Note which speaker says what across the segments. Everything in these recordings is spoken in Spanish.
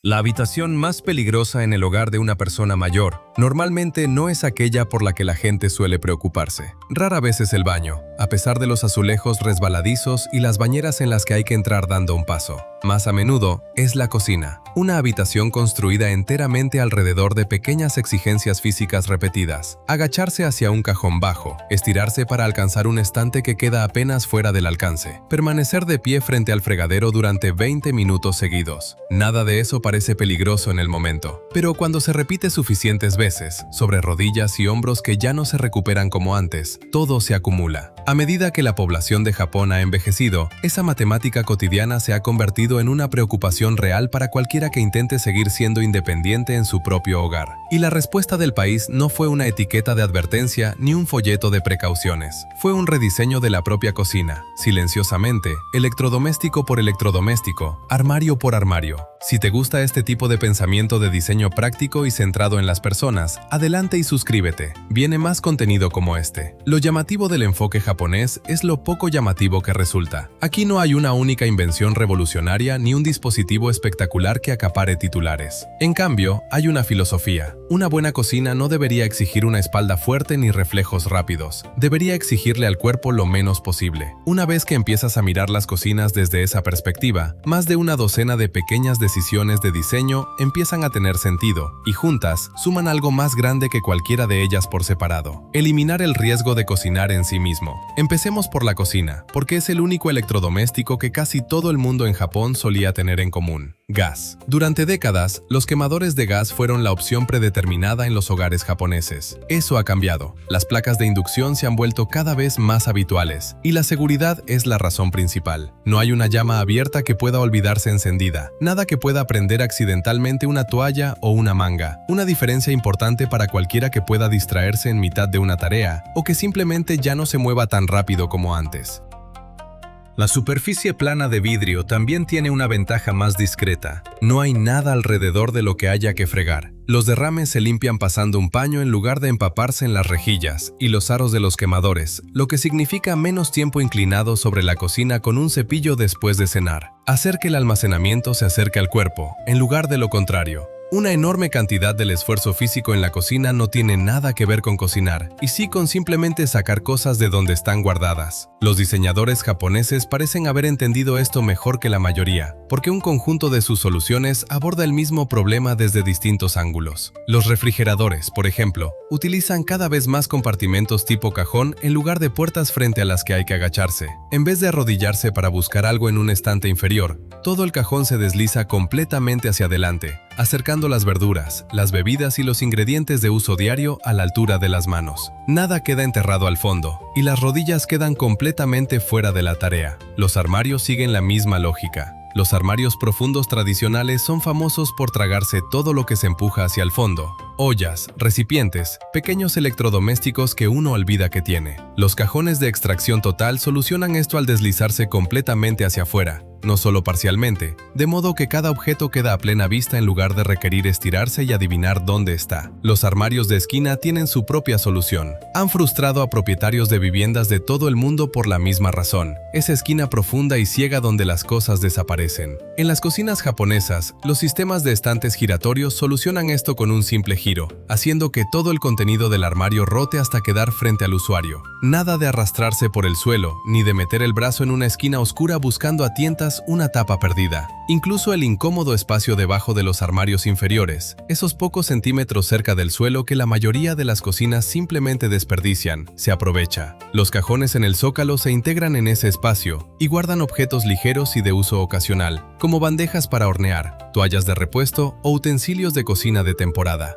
Speaker 1: La habitación más peligrosa en el hogar de una persona mayor normalmente no es aquella por la que la gente suele preocuparse. Rara vez es el baño, a pesar de los azulejos resbaladizos y las bañeras en las que hay que entrar dando un paso. Más a menudo es la cocina, una habitación construida enteramente alrededor de pequeñas exigencias físicas repetidas. Agacharse hacia un cajón bajo, estirarse para alcanzar un estante que queda apenas fuera del alcance, permanecer de pie frente al fregadero durante 20 minutos seguidos. Nada de eso parece peligroso en el momento, pero cuando se repite suficientes veces, sobre rodillas y hombros que ya no se recuperan como antes, todo se acumula. A medida que la población de Japón ha envejecido, esa matemática cotidiana se ha convertido en una preocupación real para cualquiera que intente seguir siendo independiente en su propio hogar. Y la respuesta del país no fue una etiqueta de advertencia ni un folleto de precauciones. Fue un rediseño de la propia cocina, silenciosamente, electrodoméstico por electrodoméstico, armario por armario. Si te gusta este tipo de pensamiento de diseño práctico y centrado en las personas, adelante y suscríbete. Viene más contenido como este. Lo llamativo del enfoque japonés es lo poco llamativo que resulta. Aquí no hay una única invención revolucionaria ni un dispositivo espectacular que acapare titulares. En cambio, hay una filosofía. Una buena cocina no debería exigir una espalda fuerte ni reflejos rápidos. Debería exigirle al cuerpo lo menos posible. Una vez que empiezas a mirar las cocinas desde esa perspectiva, más de una docena de pequeñas decisiones de diseño empiezan a tener sentido, y juntas suman algo más grande que cualquiera de ellas por separado. Eliminar el riesgo de cocinar en sí mismo. Empecemos por la cocina, porque es el único electrodoméstico que casi todo el mundo en Japón solía tener en común. Gas. Durante décadas, los quemadores de gas fueron la opción predeterminada en los hogares japoneses. Eso ha cambiado. Las placas de inducción se han vuelto cada vez más habituales, y la seguridad es la razón principal. No hay una llama abierta que pueda olvidarse encendida, nada que pueda prender accidentalmente una toalla o una manga. Una diferencia importante para cualquiera que pueda distraerse en mitad de una tarea, o que simplemente ya no se mueva tan rápido como antes. La superficie plana de vidrio también tiene una ventaja más discreta. No hay nada alrededor de lo que haya que fregar. Los derrames se limpian pasando un paño en lugar de empaparse en las rejillas y los aros de los quemadores, lo que significa menos tiempo inclinado sobre la cocina con un cepillo después de cenar. Hacer que el almacenamiento se acerque al cuerpo, en lugar de lo contrario. Una enorme cantidad del esfuerzo físico en la cocina no tiene nada que ver con cocinar, y sí con simplemente sacar cosas de donde están guardadas. Los diseñadores japoneses parecen haber entendido esto mejor que la mayoría, porque un conjunto de sus soluciones aborda el mismo problema desde distintos ángulos. Los refrigeradores, por ejemplo, utilizan cada vez más compartimentos tipo cajón en lugar de puertas frente a las que hay que agacharse. En vez de arrodillarse para buscar algo en un estante inferior, todo el cajón se desliza completamente hacia adelante, acercando las verduras, las bebidas y los ingredientes de uso diario a la altura de las manos. Nada queda enterrado al fondo, y las rodillas quedan completamente fuera de la tarea. Los armarios siguen la misma lógica. Los armarios profundos tradicionales son famosos por tragarse todo lo que se empuja hacia el fondo. Ollas, recipientes, pequeños electrodomésticos que uno olvida que tiene. Los cajones de extracción total solucionan esto al deslizarse completamente hacia afuera, no solo parcialmente, de modo que cada objeto queda a plena vista en lugar de requerir estirarse y adivinar dónde está. Los armarios de esquina tienen su propia solución. Han frustrado a propietarios de viviendas de todo el mundo por la misma razón, esa esquina profunda y ciega donde las cosas desaparecen. En las cocinas japonesas, los sistemas de estantes giratorios solucionan esto con un simple giro, haciendo que todo el contenido del armario rote hasta quedar frente al usuario. Nada de arrastrarse por el suelo, ni de meter el brazo en una esquina oscura buscando a tientas una tapa perdida. Incluso el incómodo espacio debajo de los armarios inferiores, esos pocos centímetros cerca del suelo que la mayoría de las cocinas simplemente desperdician, se aprovecha. Los cajones en el zócalo se integran en ese espacio y guardan objetos ligeros y de uso ocasional, como bandejas para hornear, toallas de repuesto o utensilios de cocina de temporada.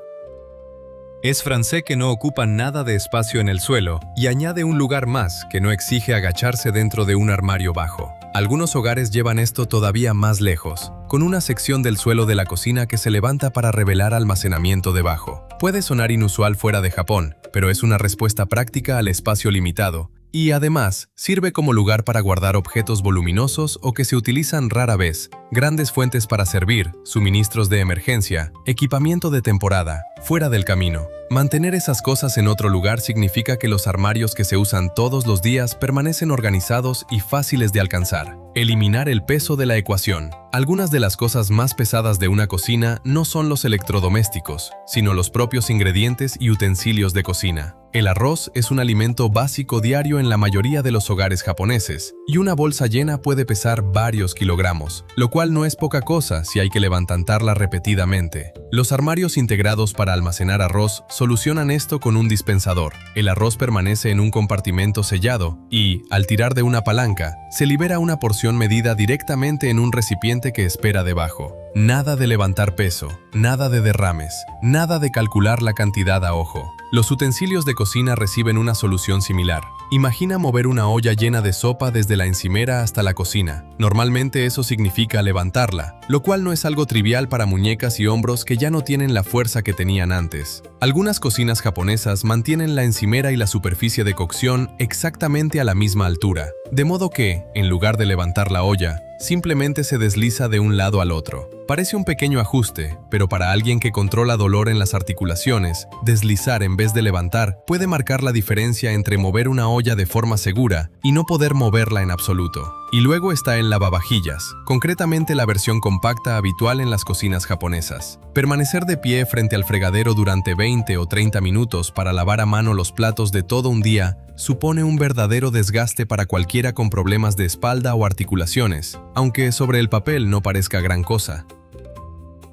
Speaker 1: Es francés que no ocupa nada de espacio en el suelo y añade un lugar más que no exige agacharse dentro de un armario bajo. Algunos hogares llevan esto todavía más lejos, con una sección del suelo de la cocina que se levanta para revelar almacenamiento debajo. Puede sonar inusual fuera de Japón, pero es una respuesta práctica al espacio limitado, y además sirve como lugar para guardar objetos voluminosos o que se utilizan rara vez, grandes fuentes para servir, suministros de emergencia, equipamiento de temporada, fuera del camino. Mantener esas cosas en otro lugar significa que los armarios que se usan todos los días permanecen organizados y fáciles de alcanzar. Eliminar el peso de la ecuación. Algunas de las cosas más pesadas de una cocina no son los electrodomésticos, sino los propios ingredientes y utensilios de cocina. El arroz es un alimento básico diario en la mayoría de los hogares japoneses, y una bolsa llena puede pesar varios kilogramos, lo cual no es poca cosa si hay que levantarla repetidamente. Los armarios integrados para almacenar arroz solucionan esto con un dispensador. El arroz permanece en un compartimento sellado y, al tirar de una palanca, se libera una porción medida directamente en un recipiente que espera debajo. Nada de levantar peso, nada de derrames, nada de calcular la cantidad a ojo. Los utensilios de cocina reciben una solución similar. Imagina mover una olla llena de sopa desde la encimera hasta la cocina. Normalmente eso significa levantarla, lo cual no es algo trivial para muñecas y hombros que ya no tienen la fuerza que tenían antes. Algunas cocinas japonesas mantienen la encimera y la superficie de cocción exactamente a la misma altura, de modo que, en lugar de levantar la olla, simplemente se desliza de un lado al otro. Parece un pequeño ajuste, pero para alguien que controla dolor en las articulaciones, deslizar en vez de levantar puede marcar la diferencia entre mover una olla de forma segura y no poder moverla en absoluto. Y luego está el lavavajillas, concretamente la versión compacta habitual en las cocinas japonesas. Permanecer de pie frente al fregadero durante 20 o 30 minutos para lavar a mano los platos de todo un día supone un verdadero desgaste para cualquiera con problemas de espalda o articulaciones, aunque sobre el papel no parezca gran cosa.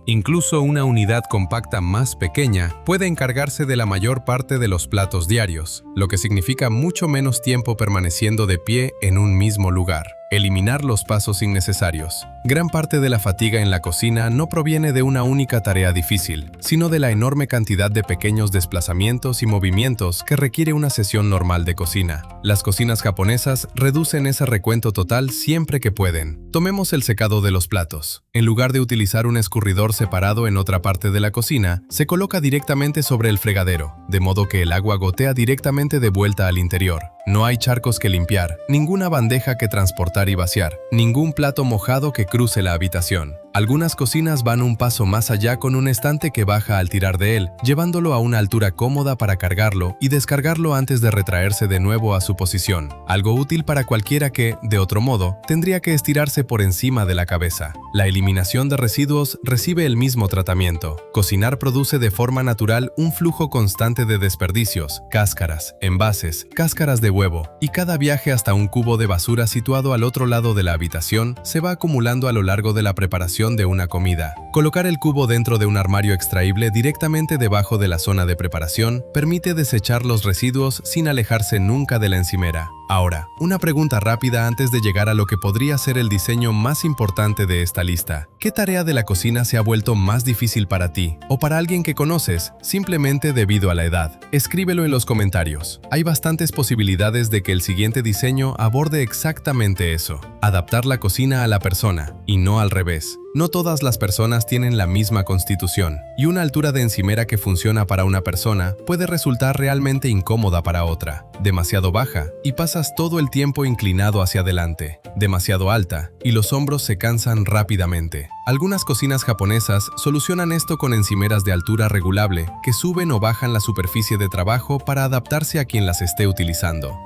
Speaker 1: Incluso una unidad compacta más pequeña puede encargarse de la mayor parte de los platos diarios, lo que significa mucho menos tiempo permaneciendo de pie en un mismo lugar. Eliminar los pasos innecesarios. Gran parte de la fatiga en la cocina no proviene de una única tarea difícil, sino de la enorme cantidad de pequeños desplazamientos y movimientos que requiere una sesión normal de cocina. Las cocinas japonesas reducen ese recuento total siempre que pueden. Tomemos el secado de los platos. En lugar de utilizar un escurridor separado en otra parte de la cocina, se coloca directamente sobre el fregadero, de modo que el agua gotea directamente de vuelta al interior. No hay charcos que limpiar, ninguna bandeja que transportar y vaciar, ningún plato mojado que cruce la habitación. Algunas cocinas van un paso más allá con un estante que baja al tirar de él, llevándolo a una altura cómoda para cargarlo y descargarlo antes de retraerse de nuevo a su posición. Algo útil para cualquiera que, de otro modo, tendría que estirarse por encima de la cabeza. La eliminación de residuos recibe el mismo tratamiento. Cocinar produce de forma natural un flujo constante de desperdicios, cáscaras, envases, cáscaras de huevo, y cada viaje hasta un cubo de basura situado al otro lado de la habitación se va acumulando a lo largo de la preparación de una comida. Colocar el cubo dentro de un armario extraíble directamente debajo de la zona de preparación permite desechar los residuos sin alejarse nunca de la encimera. Ahora, una pregunta rápida antes de llegar a lo que podría ser el diseño más importante de esta lista. ¿Qué tarea de la cocina se ha vuelto más difícil para ti o para alguien que conoces simplemente debido a la edad? Escríbelo en los comentarios. Hay bastantes posibilidades de que el siguiente diseño aborde exactamente eso. Adaptar la cocina a la persona y no al revés. No todas las personas tienen la misma constitución, y una altura de encimera que funciona para una persona puede resultar realmente incómoda para otra. Demasiado baja, y pasas todo el tiempo inclinado hacia adelante. Demasiado alta, y los hombros se cansan rápidamente. Algunas cocinas japonesas solucionan esto con encimeras de altura regulable que suben o bajan la superficie de trabajo para adaptarse a quien las esté utilizando.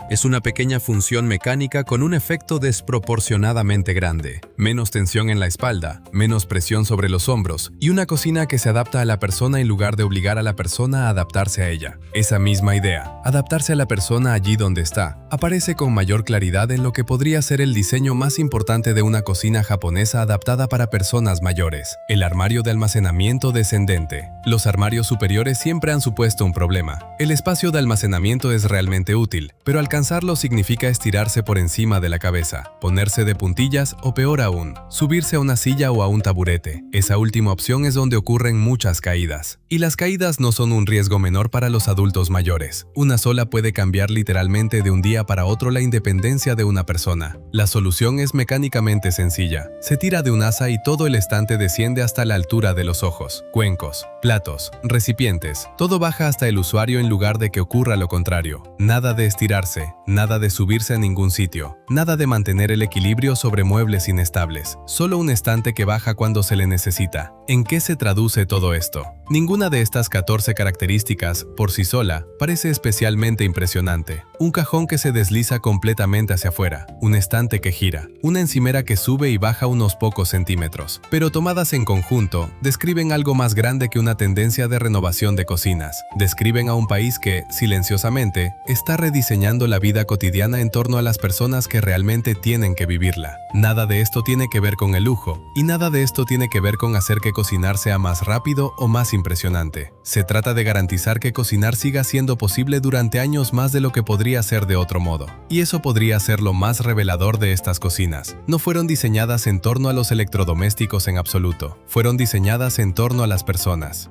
Speaker 1: Es una pequeña función mecánica con un efecto desproporcionadamente grande. Menos tensión en la espalda, menos presión sobre los hombros y una cocina que se adapta a la persona en lugar de obligar a la persona a adaptarse a ella. Esa misma idea, adaptarse a la persona allí donde está, aparece con mayor claridad en lo que podría ser el diseño más importante de una cocina japonesa adaptada para personas mayores: el armario de almacenamiento descendente. Los armarios superiores siempre han supuesto un problema. El espacio de almacenamiento es realmente útil, pero alcanzarlo significa estirarse por encima de la cabeza, ponerse de puntillas o peor aún, subirse a una silla o a un taburete. Esa última opción es donde ocurren muchas caídas. Y las caídas no son un riesgo menor para los adultos mayores. Una sola puede cambiar literalmente de un día para otro la independencia de una persona. La solución es mecánicamente sencilla. Se tira de un asa y todo el estante desciende hasta la altura de los ojos, cuencos, platos, recipientes. Todo baja hasta el usuario en lugar de que ocurra lo contrario. Nada de estirarse, nada de subirse a ningún sitio, nada de mantener el equilibrio sobre muebles inestables. Solo un estante que baja cuando se le necesita. ¿En qué se traduce todo esto? Ninguna de estas 14 características, por sí sola, parece especialmente impresionante. Un cajón que se desliza completamente hacia afuera, un estante que gira, una encimera que sube y baja unos pocos centímetros. Pero tomadas en conjunto, describen algo más grande que una tendencia de renovación de cocinas. Describen a un país que, silenciosamente, está rediseñando la vida cotidiana en torno a las personas que realmente tienen que vivirla. Nada de esto tiene que ver con el lujo, y nada de esto tiene que ver con hacer que cocinar sea más rápido o más impresionante. Se trata de garantizar que cocinar siga siendo posible durante años más de lo que podría ser de otro modo. Y eso podría ser lo más revelador de estas cocinas. No fueron diseñadas en torno a los electrodomésticos en absoluto. Fueron diseñadas en torno a las personas.